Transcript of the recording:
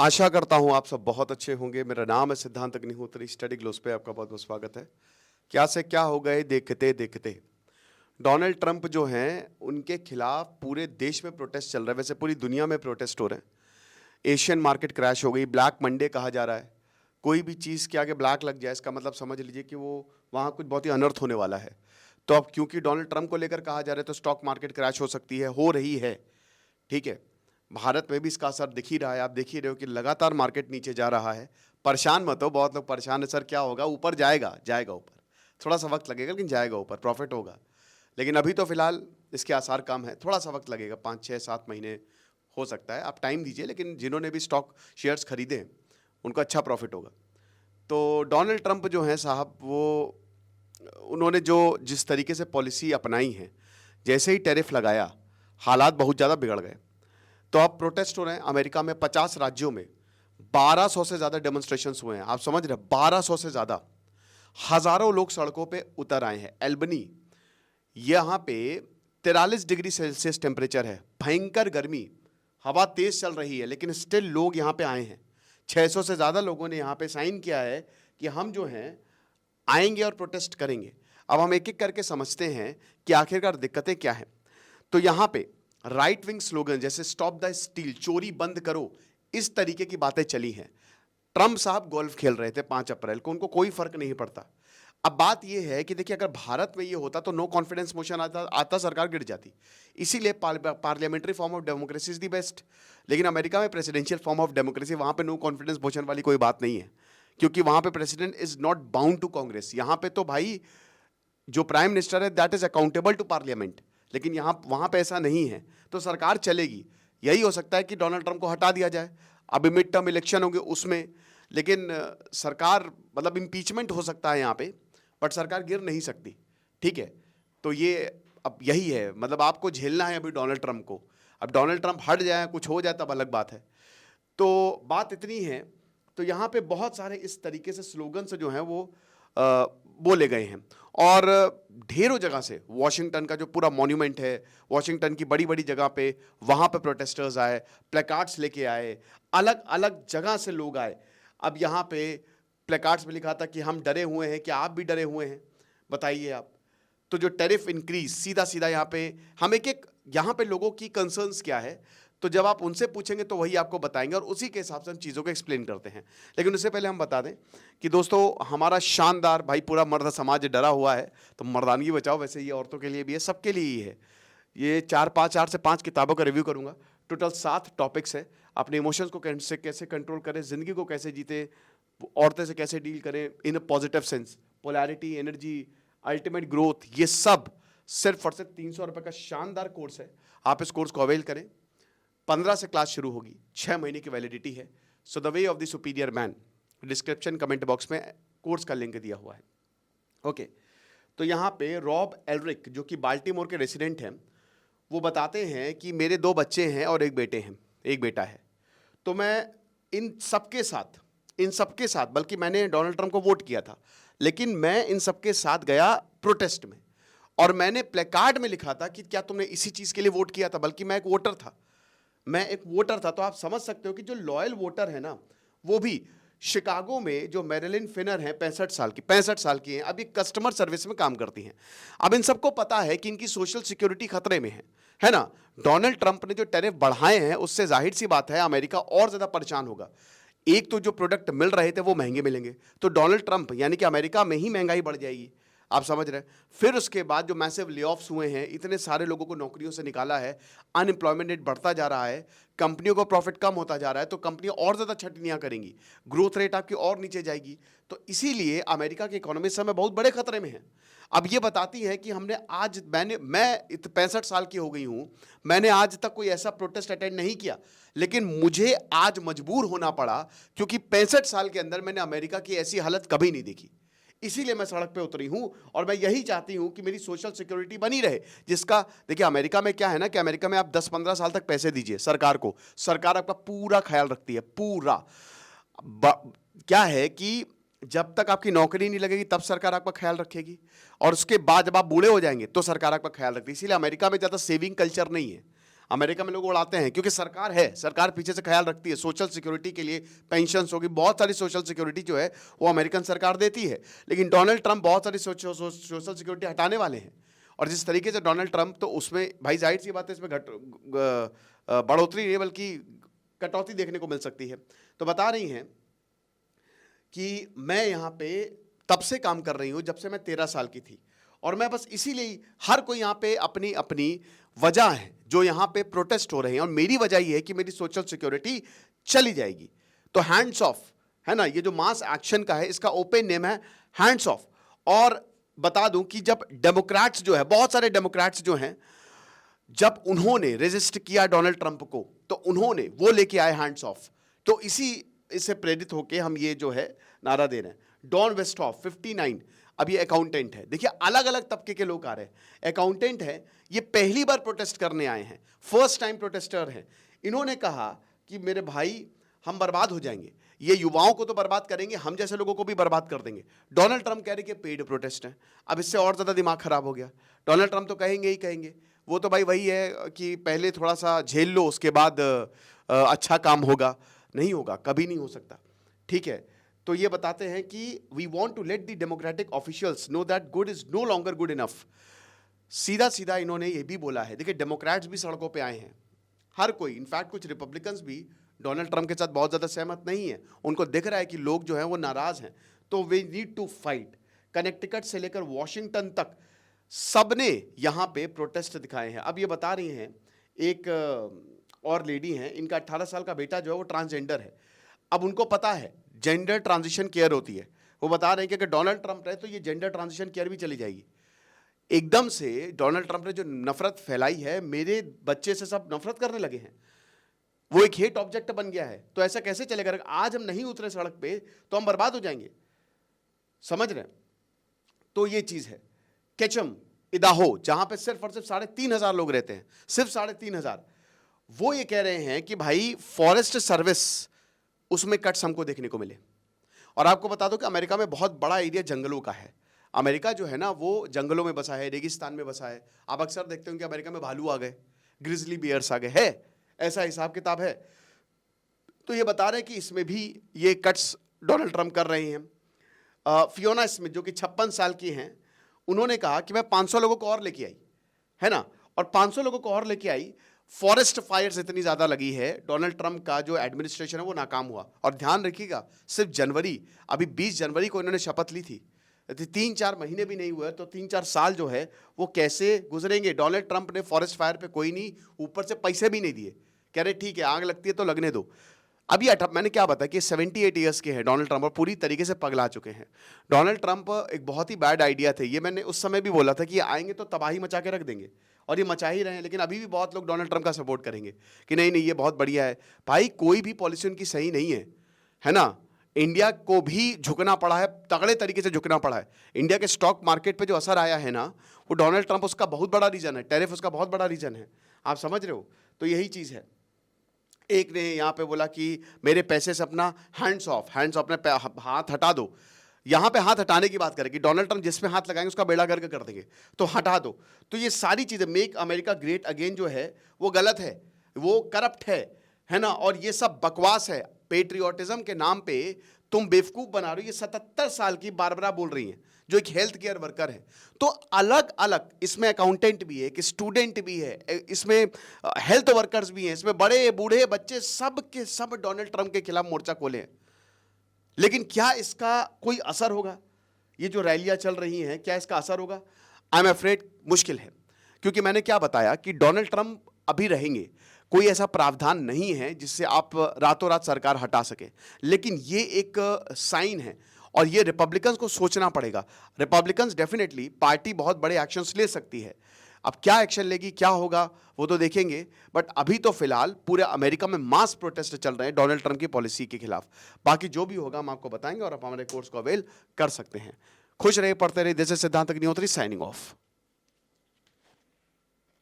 आशा करता हूँ आप सब बहुत अच्छे होंगे। मेरा नाम है सिद्धांत अग्निहोत्री। स्टडी ग्लोस पे आपका बहुत बहुत स्वागत है। क्या से क्या हो गए देखते देखते। डोनाल्ड ट्रंप जो हैं उनके खिलाफ पूरे देश में प्रोटेस्ट चल रहा है, वैसे पूरी दुनिया में प्रोटेस्ट हो रहे हैं। एशियन मार्केट क्रैश हो गई, ब्लैक मंडे कहा जा रहा है। कोई भी चीज़ के आगे ब्लैक लग जाए इसका मतलब समझ लीजिए कि वो वहाँ कुछ बहुत ही अनर्थ होने वाला है। तो अब क्योंकि डोनाल्ड ट्रंप को लेकर कहा जा रहा है तो स्टॉक मार्केट क्रैश हो सकती है, हो रही है। ठीक है, भारत में भी इसका असर दिख ही रहा है। आप देख ही रहे हो कि लगातार मार्केट नीचे जा रहा है। परेशान मत हो, बहुत लोग परेशान है सर क्या होगा, ऊपर जाएगा जाएगा ऊपर, थोड़ा सा वक्त लगेगा लेकिन जाएगा ऊपर, प्रॉफिट होगा। लेकिन अभी तो फिलहाल इसके आसार कम है, थोड़ा सा वक्त लगेगा, 5 6 7 महीने हो सकता है। आप टाइम दीजिए, लेकिन जिन्होंने भी स्टॉक शेयर्स खरीदे हैं, उनको अच्छा प्रॉफिट होगा। तो डोनाल्ड ट्रंप जो हैं साहब, वो उन्होंने जो जिस तरीके से पॉलिसी अपनाई है, जैसे ही टैरिफ लगाया हालात बहुत ज़्यादा बिगड़ गए। तो अब प्रोटेस्ट हो रहे हैं अमेरिका में 50 राज्यों में। 1200 से ज़्यादा डेमोन्स्ट्रेशंस हुए हैं, आप समझ रहे हैं, 1200 से ज़्यादा। हज़ारों लोग सड़कों पे उतर आए हैं। एल्बनी, यहाँ पे 43 डिग्री सेल्सियस टेम्परेचर है, भयंकर गर्मी, हवा तेज चल रही है, लेकिन स्टिल लोग यहाँ पे आए हैं। 600 से ज़्यादा लोगों ने यहाँ पे साइन किया है कि हम जो हैं आएंगे और प्रोटेस्ट करेंगे। अब हम एक एक करके समझते हैं कि आखिरकार दिक्कतें क्या हैं। तो यहाँ पे राइट विंग स्लोगन जैसे स्टॉप द स्टील, चोरी बंद करो, इस तरीके की बातें चली हैं। ट्रंप साहब गोल्फ खेल रहे थे 5 अप्रैल को, उनको कोई फर्क नहीं पड़ता। अब बात यह है कि देखिए, अगर भारत में ये होता तो नो कॉन्फिडेंस मोशन आता सरकार गिर जाती। इसीलिए parliamentary form of democracy is the best. लेकिन अमेरिका में प्रेसिडेंशियल फॉर्म ऑफ डेमोक्रेसी, वहां पे नो कॉन्फिडेंस मोशन वाली कोई बात नहीं है, क्योंकि वहां पे president is not bound to Congress. यहां पे तो भाई जो प्राइम मिनिस्टर है that is accountable to parliament, लेकिन यहाँ वहाँ पे ऐसा नहीं है, तो सरकार चलेगी। यही हो सकता है कि डोनाल्ड ट्रंप को हटा दिया जाए, अभी मिड टर्म इलेक्शन होंगे उसमें, लेकिन सरकार मतलब इम्पीचमेंट हो सकता है यहाँ पे, बट सरकार गिर नहीं सकती। ठीक है, तो ये अब यही है, मतलब आपको झेलना है अभी डोनाल्ड ट्रंप को। अब डोनाल्ड ट्रंप हट जाए, कुछ हो जाए, तब अलग बात है। तो बात इतनी है। तो यहाँ पे बहुत सारे इस तरीके से स्लोगन्स जो हैं वो बोले गए हैं, और ढेरों जगह से, वॉशिंगटन का जो पूरा मॉन्यूमेंट है, वॉशिंगटन की बड़ी बड़ी जगह पे, वहाँ पे प्रोटेस्टर्स आए, प्लेकार्ड्स लेके आए, अलग अलग जगह से लोग आए। अब यहाँ पे प्लेकार्ड्स में लिखा था कि हम डरे हुए हैं, क्या आप भी डरे हुए हैं, बताइए आप। तो जो टैरिफ इंक्रीज, सीधा सीधा यहाँ पे हम एक एक, यहाँ पे लोगों की कंसर्न्स क्या है, तो जब आप उनसे पूछेंगे तो वही आपको बताएंगे, और उसी के हिसाब से हम चीज़ों को एक्सप्लेन करते हैं। लेकिन उससे पहले हम बता दें कि दोस्तों, हमारा शानदार भाई पूरा मर्द समाज डरा हुआ है, तो मर्दानगी बचाओ, वैसे ये औरतों के लिए भी है, सबके लिए ही है। ये 4 से 5 किताबों का रिव्यू करूँगा। टोटल 7 टॉपिक्स है। अपने इमोशंस को कैसे कंट्रोल करें, ज़िंदगी को कैसे जीते, औरतें से कैसे डील करें in a positive sense, polarity, energy, ultimate growth, ये सब सिर्फ और सिर्फ 300 रुपये का शानदार कोर्स है। आप इस कोर्स को अवेल करें। 15 से क्लास शुरू होगी, 6 महीने की वैलिडिटी है। So the way of the superior man, description comment box में कोर्स का लिंक दिया हुआ है। ओके, तो यहाँ पे रॉब एल्रिक, जो कि बाल्टीमोर के रेसिडेंट हैं, वो बताते हैं कि मेरे 2 बच्चे हैं और एक बेटा है। तो मैं इन सबके साथ, बल्कि मैंने डोनाल्ड ट्रंप को वोट किया था, लेकिन मैं इन सबके साथ गया प्रोटेस्ट में, और मैंने प्लेकार्ड में लिखा था कि क्या तुमने इसी चीज़ के लिए वोट किया था, बल्कि मैं एक वोटर था। तो आप समझ सकते हो कि जो लॉयल वोटर है ना, वो भी शिकागो में जो मैरिलिन फिनर है, 65 साल की हैं, अभी कस्टमर सर्विस में काम करती हैं। अब इन सबको पता है कि इनकी सोशल सिक्योरिटी खतरे में है ना। डोनाल्ड ट्रंप ने जो टैरिफ बढ़ाए हैं, उससे जाहिर सी बात है अमेरिका और ज़्यादा परेशान होगा। एक तो जो प्रोडक्ट मिल रहे थे वो महंगे मिलेंगे, तो डोनाल्ड ट्रंप यानी कि अमेरिका में ही महंगाई बढ़ जाएगी, आप समझ रहे हैं। फिर उसके बाद जो मैसिव लेऑफ्स हुए हैं, इतने सारे लोगों को नौकरियों से निकाला है, अनएम्प्लॉयमेंट रेट बढ़ता जा रहा है, कंपनियों को प्रॉफिट कम होता जा रहा है, तो कंपनियां और ज़्यादा छटनियां करेंगी, ग्रोथ रेट आपकी और नीचे जाएगी। तो इसीलिए अमेरिका की इकोनॉमी इस समय बहुत बड़े खतरे में है। अब ये बताती है कि मैं 65 साल की हो गई हूँ, मैंने आज तक कोई ऐसा प्रोटेस्ट अटेंड नहीं किया, लेकिन मुझे आज मजबूर होना पड़ा, क्योंकि 65 साल के अंदर मैंने अमेरिका की ऐसी हालत कभी नहीं देखी। इसीलिए मैं सड़क पे उतरी हूं, और मैं यही चाहती हूं कि मेरी सोशल सिक्योरिटी बनी रहे, जिसका देखिए अमेरिका में क्या है ना, कि अमेरिका में आप 10 15 साल तक पैसे दीजिए सरकार को, सरकार आपका पूरा ख्याल रखती है, पूरा। क्या है कि जब तक आपकी नौकरी नहीं लगेगी तब सरकार आपका ख्याल रखेगी, और उसके बाद जब आप बूढ़े हो जाएंगे तो सरकार आपका ख्याल रखती है। इसीलिए अमेरिका में ज़्यादा सेविंग कल्चर नहीं है। अमेरिका में लोग उड़ाते हैं क्योंकि सरकार है, सरकार पीछे से ख्याल रखती है, सोशल सिक्योरिटी के लिए पेंशन होगी, बहुत सारी सोशल सिक्योरिटी जो है वो अमेरिकन सरकार देती है। लेकिन डोनाल्ड ट्रंप बहुत सारी सोशल सिक्योरिटी हटाने वाले हैं, और जिस तरीके से डोनाल्ड ट्रंप, तो उसमें भाई जाहिर सी बात है इसमें बढ़ोतरी नहीं बल्कि कटौती देखने को मिल सकती है। तो बता रही हैं कि मैं यहाँ पे तब से काम कर रही हूँ जब से मैं 13 साल की थी, और मैं बस इसीलिए, हर कोई यहाँ पे अपनी अपनी वजह है जो यहाँ पे प्रोटेस्ट हो रहे हैं, और मेरी वजह ये है कि मेरी सोशल सिक्योरिटी चली जाएगी। तो हैंड्स ऑफ है ना, ये जो मास एक्शन का है इसका ओपन नेम है हैंड्स ऑफ। और बता दूं कि जब डेमोक्रेट्स जो है, बहुत सारे डेमोक्रेट्स जो हैं, जब उन्होंने रेजिस्ट किया डोनाल्ड ट्रंप को, तो उन्होंने वो लेके आए हैंड्स ऑफ। तो इससे प्रेरित होके हम ये जो है नारा दे रहे हैं। डॉन वेस्टहॉफ 59, अब ये अकाउंटेंट है। देखिए अलग अलग तबके के लोग आ रहे हैं। अकाउंटेंट है, ये पहली बार प्रोटेस्ट करने आए हैं, फर्स्ट टाइम प्रोटेस्टर हैं। इन्होंने कहा कि मेरे भाई हम बर्बाद हो जाएंगे, ये युवाओं को तो बर्बाद करेंगे, हम जैसे लोगों को भी बर्बाद कर देंगे। डोनाल्ड ट्रंप कह रहे कि पेड प्रोटेस्ट है। अब इससे और ज़्यादा दिमाग खराब हो गया। डोनाल्ड ट्रंप तो कहेंगे ही कहेंगे, वो तो भाई वही है कि पहले थोड़ा सा झेल लो, उसके बाद अच्छा काम होगा। नहीं होगा, कभी नहीं हो सकता। ठीक है, तो ये बताते हैं कि we want to let the democratic officials know that good is no longer good enough. सीधा सीधा इन्होंने ये भी बोला है। देखिए डेमोक्रेट्स भी सड़कों पे आए हैं, हर कोई, इनफैक्ट कुछ रिपब्लिकन्स भी डोनाल्ड ट्रंप के साथ बहुत ज़्यादा सहमत नहीं है। उनको दिख रहा है कि लोग जो हैं वो नाराज़ हैं, तो we need to fight. Connecticut से लेकर वॉशिंगटन तक सबने यहाँ पे प्रोटेस्ट दिखाए हैं। अब ये बता रही हैं, एक और लेडी हैं, इनका 18 साल का बेटा जो है वो ट्रांसजेंडर है। अब उनको पता है जेंडर ट्रांजिशन केयर होती है। वो बता रहे हैं कि अगर डोनाल्ड ट्रंप रहे तो ये जेंडर ट्रांजिशन केयर भी चली जाएगी। एकदम से डोनाल्ड ट्रंप ने जो नफरत फैलाई है, मेरे बच्चे से सब नफरत करने लगे हैं, वो एक हेट ऑब्जेक्ट बन गया है। तो ऐसा कैसे चलेगा? आज हम नहीं उतरे सड़क पे तो हम बर्बाद हो जाएंगे, समझ रहे हैं? तो ये चीज है। केचम इदाहो, जहां पे सिर्फ और सिर्फ 3,500 लोग रहते हैं, सिर्फ 3,500, वो ये कह रहे हैं कि भाई फॉरेस्ट सर्विस उसमें कट्स हमको देखने को मिले। और आपको बता दो कि अमेरिका में बहुत बड़ा एरिया जंगलों का है। अमेरिका जो है ना वो जंगलों में बसा है, रेगिस्तान में बसा है। आप अक्सर देखते हो कि अमेरिका में भालू आ गए, ग्रिजली बियर्स आ गए, है ऐसा हिसाब किताब है। तो ये बता रहे हैं कि इसमें भी ये कट्स डोनाल्ड ट्रंप कर रहे हैं। फियोना स्मिथ जो कि 56 साल की हैं, उन्होंने कहा कि मैं 500 लोगों को और लेके आई, है ना, और 500 लोगों को और लेके आई। फॉरेस्ट फायर्स इतनी ज्यादा लगी है, डोनाल्ड ट्रंप का जो एडमिनिस्ट्रेशन है वो नाकाम हुआ। और ध्यान रखिएगा, सिर्फ जनवरी, अभी 20 जनवरी को इन्होंने शपथ ली थी, 3-4 महीने भी नहीं हुए, तो 3-4 साल जो है वो कैसे गुजरेंगे? डोनाल्ड ट्रंप ने फॉरेस्ट फायर पे कोई नहीं, ऊपर से पैसे भी नहीं दिए, कह रहे ठीक है आग लगती है तो लगने दो। अभी मैंने क्या बताया कि 78 ईयर्स के हैं डोनाल्ड ट्रंप और पूरी तरीके से पगला चुके हैं। डोनाल्ड ट्रंप एक बहुत ही बैड आइडिया थे, ये मैंने उस समय भी बोला था कि ये आएंगे तो तबाही मचा के रख देंगे, और ये मचा ही रहे हैं। लेकिन अभी भी बहुत लोग डोनाल्ड ट्रंप का सपोर्ट करेंगे कि नहीं नहीं ये बहुत बढ़िया है। भाई कोई भी पॉलिसी उनकी सही नहीं है ना। इंडिया को भी झुकना पड़ा है, तगड़े तरीके से झुकना पड़ा है। इंडिया के स्टॉक मार्केट पे जो असर आया है ना, वो डोनाल्ड ट्रंप उसका बहुत बड़ा रीजन है, टैरिफ उसका बहुत बड़ा रीजन है, आप समझ रहे हो? तो यही चीज़ है। एक ने यहाँ पे बोला कि मेरे पैसे से अपना हैंड्स ऑफ ने हाथ हटा दो। यहाँ पे हाथ हटाने की बात करें कि डोनाल्ड ट्रंप जिस पे हाथ लगाएंगे उसका बेड़ा गर्क कर देंगे, तो हटा दो। तो ये सारी चीज़ें, मेक अमेरिका ग्रेट अगेन जो है वो गलत है, वो करप्ट है ना, और ये सब बकवास है। पेट्रियोटिज्म के नाम पे तुम बेवकूफ़ बना रहे हो। ये 77 साल की बारबरा बोल रही हैं जो एक हेल्थ केयर वर्कर है। तो अलग अलग इसमें अकाउंटेंट भी है, एक स्टूडेंट भी है, इसमें हेल्थ वर्कर्स भी हैं, इसमें बड़े बूढ़े बच्चे सब के सब डोनाल्ड ट्रंप के खिलाफ मोर्चा खोले हैं। लेकिन क्या इसका कोई असर होगा? ये जो रैलियां चल रही हैं, क्या इसका असर होगा? आई एम अफ्रेड मुश्किल है, क्योंकि मैंने क्या बताया कि डोनाल्ड ट्रंप अभी रहेंगे, कोई ऐसा प्रावधान नहीं है जिससे आप रातों रात सरकार हटा सके। लेकिन ये एक साइन है और ये रिपब्लिकन्स को सोचना पड़ेगा। रिपब्लिकन्स डेफिनेटली, पार्टी बहुत बड़े एक्शंस ले सकती है। अब क्या एक्शन लेगी, क्या होगा, वो तो देखेंगे। बट अभी तो फिलहाल पूरे अमेरिका में मास प्रोटेस्ट चल रहे हैं डोनाल्ड ट्रंप की पॉलिसी के खिलाफ। बाकी जो भी होगा हम आपको बताएंगे और आप हमारे कोर्स को अवेल कर सकते हैं। खुश रहे, पढ़ते रहे। दिस इज सिद्धांत अग्निहोत्री साइनिंग ऑफ।